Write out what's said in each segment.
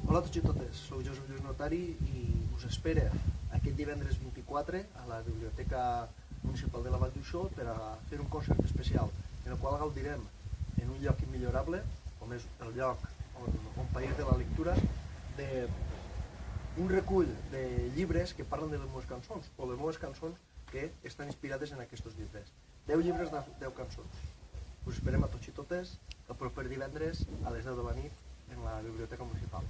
Hola a tots i totes, soc Josep Lluís Notari i us espero aquest divendres 24 a la Biblioteca Municipal de la Vall d'Uixó per a fer un concert especial en el qual gaudirem en un lloc immillorable, com és el lloc on País de la Lectura, d'un recull de llibres que parlen de les meves cançons, o les meves cançons que estan inspirades en aquests llibres. 10 llibres de 10 cançons. Us esperem a tots i totes el proper divendres a les 10 de la nit en la Biblioteca Municipal.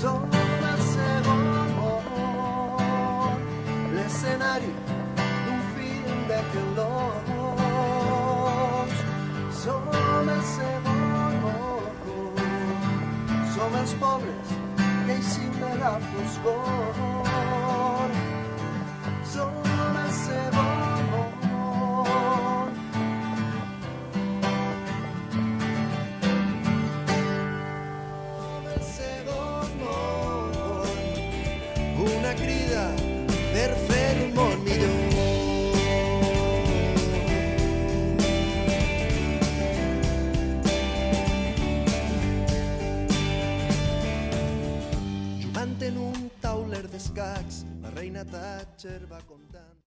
Som el segon món, l'escenari d'un film de quelots. Som el segon món, som els pobres que eixim de la foscor. Som el segon món. Som el segon món, una crida per fer un món millor. Jugant en un tauler d'escacs, la reina Thatcher va comptant